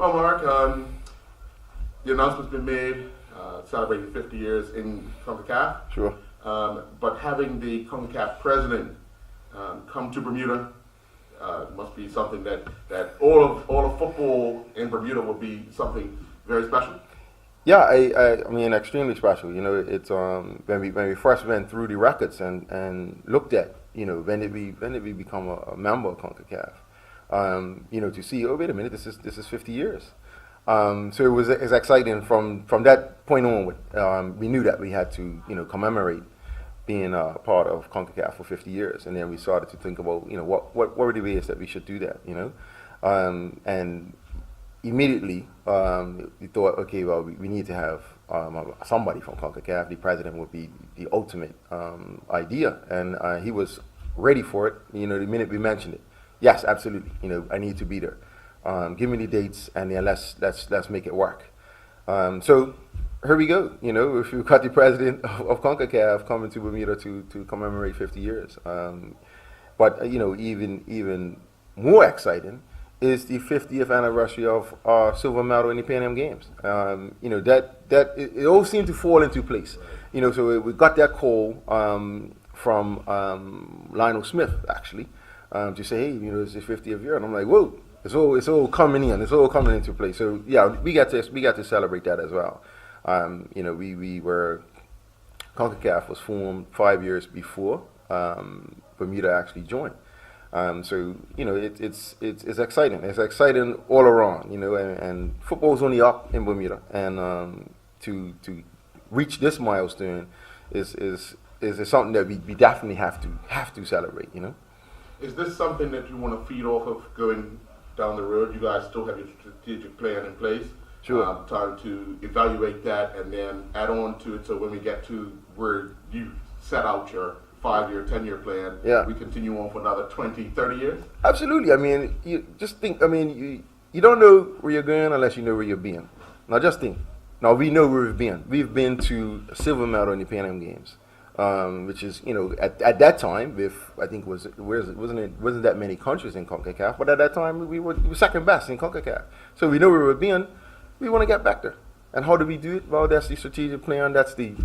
Well, Mark, the announcement's been made, celebrating 50 years in CONCACAF. Sure. But having the CONCACAF president come to Bermuda must be something that all of football in Bermuda will be something very special. Yeah, I mean, extremely special. You know, it's when we first went through the records and looked at, you know, when did we become a member of CONCACAF? You know, to see, oh wait a minute, this is 50 years. So it's exciting from that point on. We knew that we had to, you know, commemorate being a part of CONCACAF for 50 years, and then we started to think about, you know, what were the ways that we should do that, you know, and immediately we thought, okay, well, we need to have somebody from CONCACAF. The president would be the ultimate idea, and he was ready for it. You know, the minute we mentioned it, yes, absolutely. You know, I need to be there. Give me the dates, and then let's make it work. So here we go. You know, if you got the president of CONCACAF coming to Bermuda to commemorate 50 years, but you know, even more exciting is the 50th anniversary of our silver medal in the Pan Am Games. You know, that it all seemed to fall into place. You know, so we got that call from Lionel Smith actually to say, hey, you know, it's the 50th year, and I'm like, whoa, it's all coming in, it's all coming into place. So yeah, we got to celebrate that as well. You know, we were CONCACAF was formed 5 years before Bermuda actually joined. So you know, it's exciting. It's exciting all around. You know, and football's only up in Bermuda, and to reach this milestone is something that we definitely have to celebrate. You know. Is this something that you want to feed off of going down the road? You guys still have your strategic plan in place. Sure. Time to evaluate that and then add on to it. So when we get to where you set out your 5-year, 10-year plan, yeah, we continue on for another 20, 30 years? Absolutely. I mean, you just think, I mean, you don't know where you're going unless you know where you're being. Now just think. Now we know where we've been. We've been to a silver medal in the Pan Am Games, which is, you know, at that time, with, I think wasn't that many countries in CONCACAF, but at that time we were second best in CONCACAF. So we know where we're being. We want to get back there. And how do we do it? Well, that's the strategic plan. That's the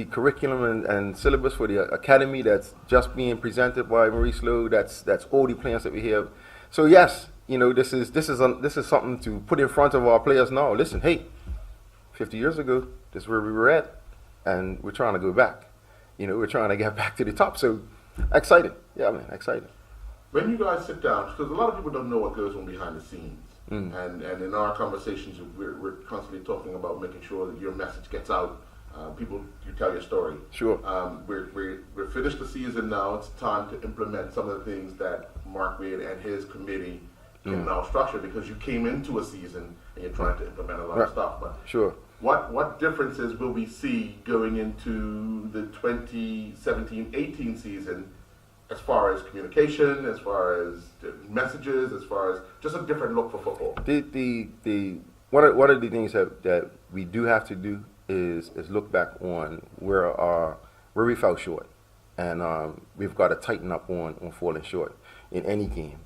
curriculum and syllabus for the academy that's just being presented by Maurice Lowe. That's all the plans that we have. So yes, you know, this is something to put in front of our players now. Listen, hey, 50 years ago, this is where we were at, and we're trying to go back. You know, we're trying to get back to the top. So excited. Yeah, man, excited. When you guys sit down, because a lot of people don't know what goes on behind the scenes. And in our conversations, we're constantly talking about making sure that your message gets out. You tell your story. Sure. We're finished the season now. It's time to implement some of the things that Mark Wade and his committee can now structure, because you came into a season and you're trying to implement a lot of stuff. But sure. What differences will we see going into the 2017-18 season, as far as communication, as far as messages, as far as just a different look for football? One of the things that we do have to do is look back on where we fell short, and we've got to tighten up on falling short in any game.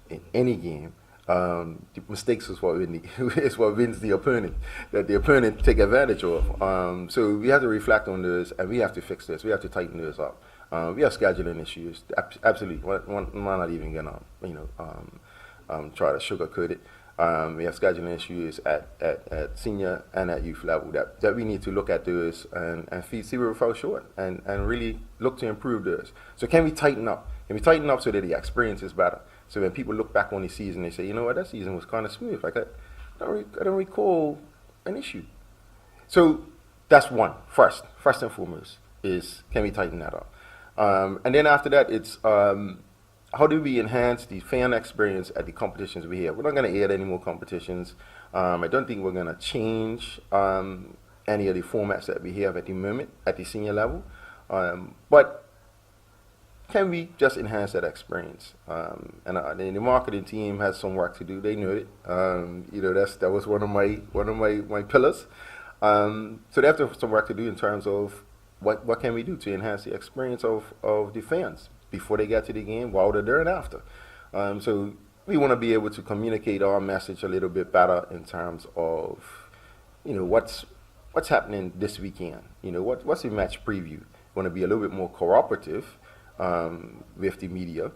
The mistakes is what wins the opponent, that the opponent take advantage of. So we have to reflect on this, and we have to fix this. We have to tighten this up. We have scheduling issues, absolutely. We're not even gonna, you know, try to sugarcoat it. We have scheduling issues at senior and at youth level that we need to look at those and see where we fell short and really look to improve those. So can we tighten up? Can we tighten up so that the experience is better? So when people look back on the season, they say, you know what, that season was kind of smooth. Like I don't recall an issue. So that's one. First and foremost is, can we tighten that up? And then after that, it's how do we enhance the fan experience at the competitions we have? We're not going to add any more competitions. I don't think we're going to change any of the formats that we have at the moment at the senior level. But can we just enhance that experience? And the marketing team has some work to do. They know it. You know, that was one of my pillars. So they have some work to do in terms of what can we do to enhance the experience of the fans before they get to the game, while they're there and after. So we want to be able to communicate our message a little bit better in terms of, what's happening this weekend. What's the match preview? We want to be a little bit more cooperative with the media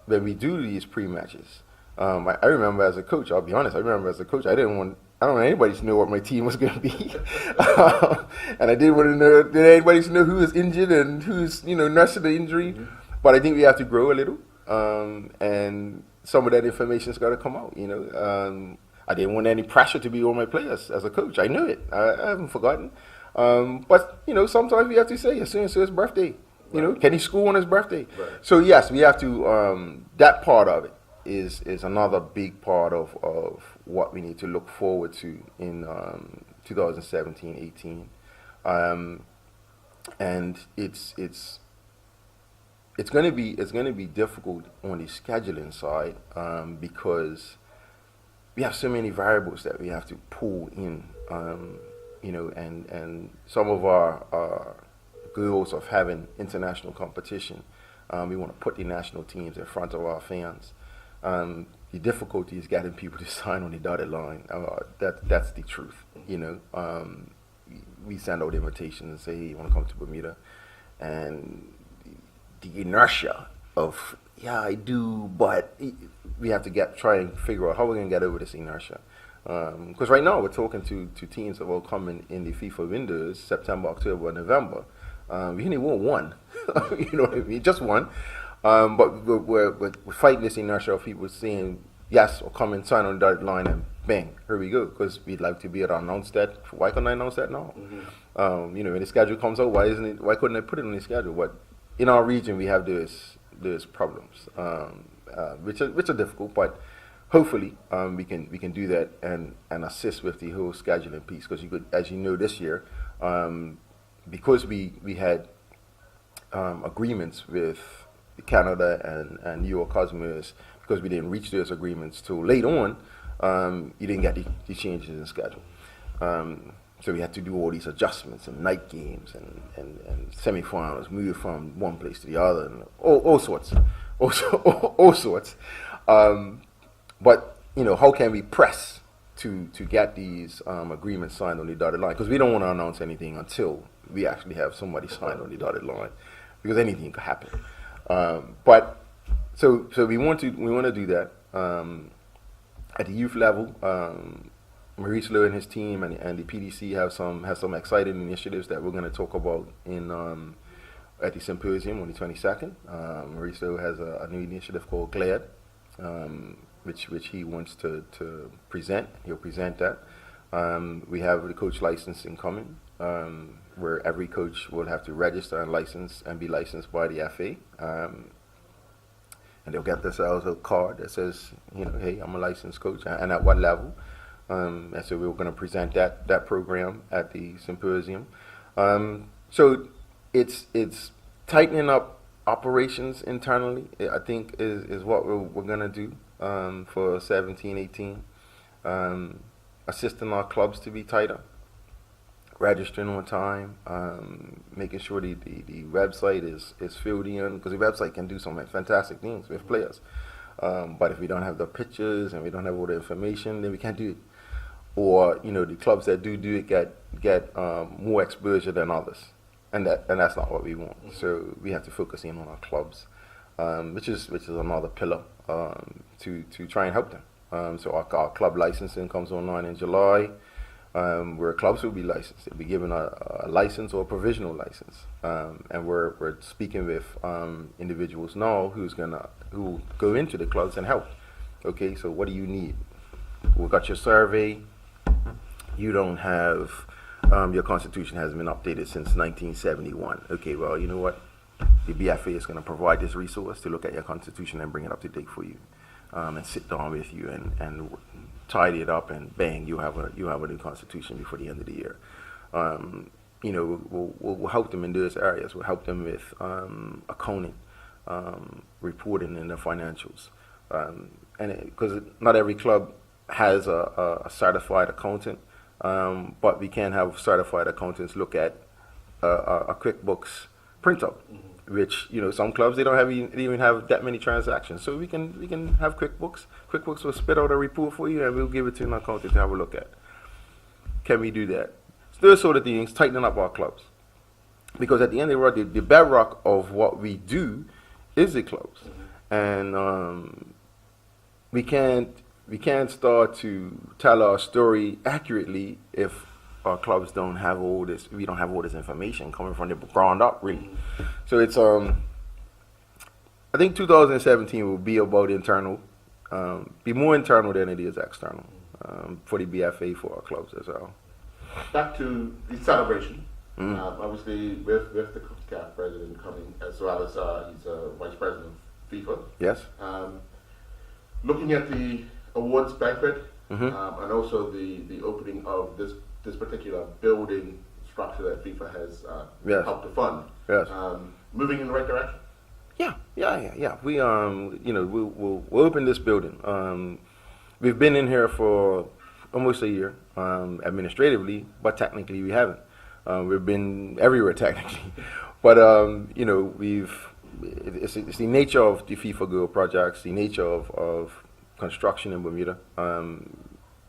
when we do these pre-matches. I remember as a coach, I'll be honest, I don't want anybody to know what my team was going to be. And I didn't want to know, anybody to know who was injured and who's, nursing the injury. Mm-hmm. But I think we have to grow a little. And some of that information's got to come out, I didn't want any pressure to be on my players as a coach. I knew it. I haven't forgotten. But, sometimes we have to say, as soon as his birthday, right. Can he score on his birthday? Right. So, yes, we have to, that part of it is another big part of what we need to look forward to in 2017-18. And it's going to be difficult on the scheduling side because we have so many variables that we have to pull in, and some of our goals of having international competition, we want to put the national teams in front of our fans. The difficulty is getting people to sign on the dotted line. That's the truth. We send out invitations and say, hey, you want to come to Bermuda? And the inertia of, yeah, I do, but we have to try and figure out how we're going to get over this inertia. Because right now we're talking to teams that will come in the FIFA windows, September, October, November. We only want one, you know what I mean? Just one. But we're fighting this inertia of people saying yes or come and sign on the dotted line and bang, here we go. Because we'd like to be able to announce that. Why couldn't I announce that now? Mm-hmm. When the schedule comes out, why couldn't I put it on the schedule? But in our region, we have those problems, which are difficult. But hopefully, we can do that and assist with the whole scheduling piece. Because as you know, this year, because we had agreements with Canada and New York Cosmos, because we didn't reach those agreements till late on, you didn't get the changes in schedule. So we had to do all these adjustments and night games and semifinals, move from one place to the other, and all sorts. But how can we press to get these agreements signed on the dotted line? Because we don't want to announce anything until we actually have somebody signed on the dotted line, because anything could happen. But so we want to do that at the youth level. Maurice Lowe and his team and the PDC have some exciting initiatives that we're going to talk about at the symposium on the 22nd. Maurice Lowe has a new initiative called GLAD, which he wants to present. He'll present that. We have the coach licensing coming, where every coach will have to register and license and be licensed by the FA. And they'll get themselves a card that says, hey, I'm a licensed coach, and at what level. And so we're going to present that program at the symposium. So it's tightening up operations internally, I think, is what we're going to do for 17-18. Assisting our clubs to be tighter, registering on time, making sure the website is filled in, because the website can do some fantastic things with players. But if we don't have the pictures and we don't have all the information, then we can't do it. Or the clubs that do it get more exposure than others, and that's not what we want. So we have to focus in on our clubs, which is another pillar to try and help them. So our club licensing comes online in July, where clubs will be licensed. They'll be given a license or a provisional license, and we're speaking with individuals now who go into the clubs and help. Okay, so what do you need? We got your survey. You don't have your constitution hasn't been updated since 1971. Okay, well, you know what? The BFA is going to provide this resource to look at your constitution and bring it up to date for you. And sit down with you and tidy it up, and bang, you have a new constitution before the end of the year. We'll help them in those areas. We'll help them with accounting, reporting, and their financials. And because not every club has a certified accountant, but we can have certified accountants look at a QuickBooks printout which some clubs they don't have even have that many transactions. So we can have QuickBooks. QuickBooks will spit out a report for you, and we'll give it to an accountant to have a look at. Can we do that? So those sort of things, tightening up our clubs, because at the end of the day, the bedrock of what we do is the clubs, and we can't start to tell our story accurately if our clubs don't have all this. We don't have all this information coming from the ground up, really. So it's I think 2017 will be about internal, be more internal than it is external for the BFA for our clubs as well. Back to the celebration. Obviously, with the CAF president coming, as well as he's a vice president of FIFA. Yes. Looking at the awards banquet and also the opening of this particular building structure that FIFA has helped to fund. Yes. Moving in the right direction. Yeah. We we'll open this building. We've been in here for almost a year, administratively, but technically we haven't. We've been everywhere technically, but it's the nature of the FIFA Girl projects, the nature of construction in Bermuda.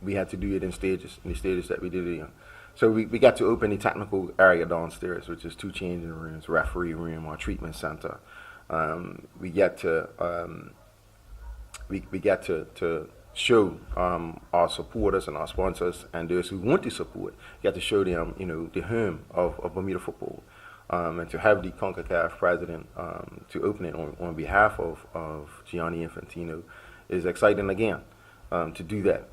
We had to do it in the stages that we did it in. So we got to open the technical area downstairs, which is 2 changing rooms, referee room, our treatment center. We get to show our supporters and our sponsors and those who want to support, get to show them, the home of Bermuda football, and to have the CONCACAF president to open it on behalf of Gianni Infantino is exciting again to do that.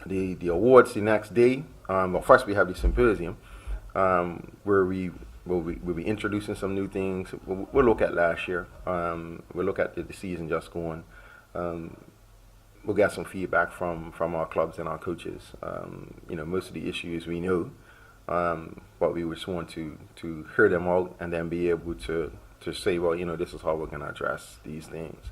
The awards the next day. Well, first we have the symposium where we'll be introducing some new things. We'll look at last year. We'll look at the season just going. We'll get some feedback from our clubs and our coaches. Most of the issues we know, but we just want to hear them out and then be able to say, well, this is how we're going to address these things.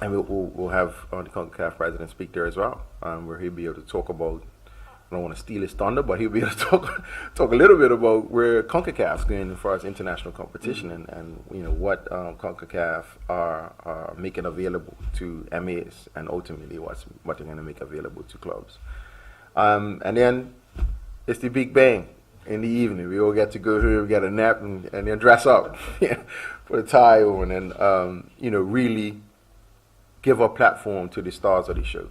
And we'll have the CONCACAF president speak there as well, where he'll be able to talk about, I don't want to steal his thunder, but he'll be able to talk a little bit about where CONCACAF's going as far as international competition and what CONCACAF are making available to MAs and ultimately what they're going to make available to clubs. And then it's the big bang in the evening. We all get to go here, we get a nap and then dress up, put a tie on and really give a platform to the stars of the show.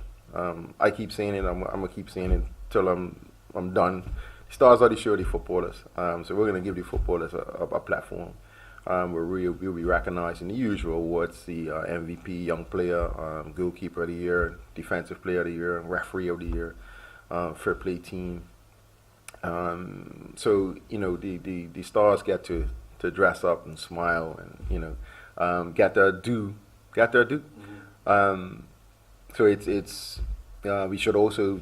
I keep saying it. I'm gonna keep saying it till I'm done. The stars of the show, the footballers. So we're gonna give the footballers a platform where we'll be recognizing the usual awards: the MVP, Young Player, Goalkeeper of the Year, Defensive Player of the Year, Referee of the Year, Fair Play Team. So the stars get to dress up and smile and get their due. So it's there should also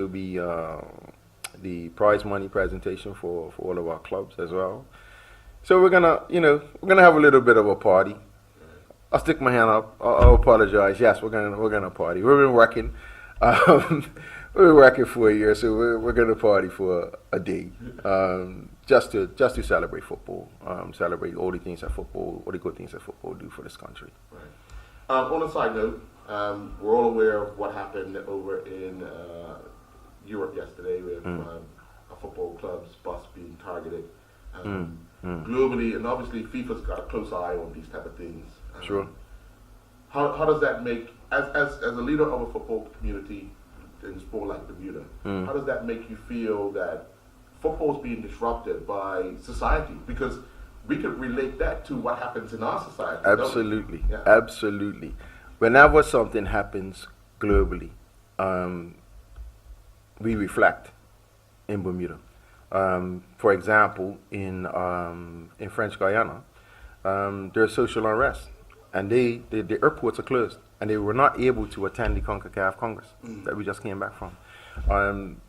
be the prize money presentation for all of our clubs as well. So we're gonna have a little bit of a party. I'll stick my hand up. I'll apologize. Yes, we're gonna party. We've been working. We've been working for a year, so we're gonna party for a day, just to celebrate football, celebrate all the things that football, all the good things that football do for this country. Right. On a side note, we're all aware of what happened over in Europe yesterday with a football club's bus being targeted. Globally, and obviously FIFA's got a close eye on these type of things. Sure. How does that make, as a leader of a football community in sport like Bermuda, how does that make you feel that football's being disrupted by society? Because we could relate that to what happens in our society. Absolutely, yeah. Absolutely. Whenever something happens globally, we reflect in Bermuda. For example, in French Guiana, there's social unrest, and the airports are closed, and they were not able to attend the CONCACAF Congress that we just came back from.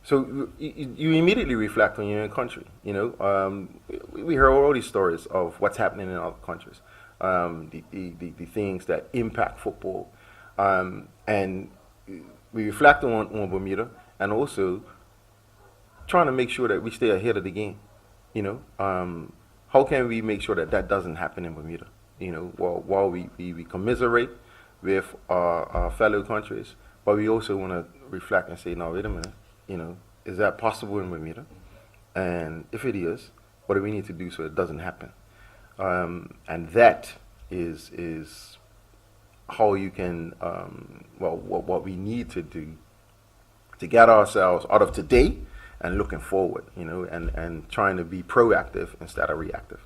So you immediately reflect on your own country. We hear all these stories of what's happening in other countries, the things that impact football, and we reflect on Bermuda, and also trying to make sure that we stay ahead of the game. How how can we make sure that that doesn't happen in Bermuda? You know, while we commiserate with our fellow countries, but we also want to reflect and say, no, wait a minute, you know, is that possible in Bermuda? And if it is, what do we need to do so it doesn't happen? And that is how you can, what we need to do to get ourselves out of today and looking forward, you know, and trying to be proactive instead of reactive.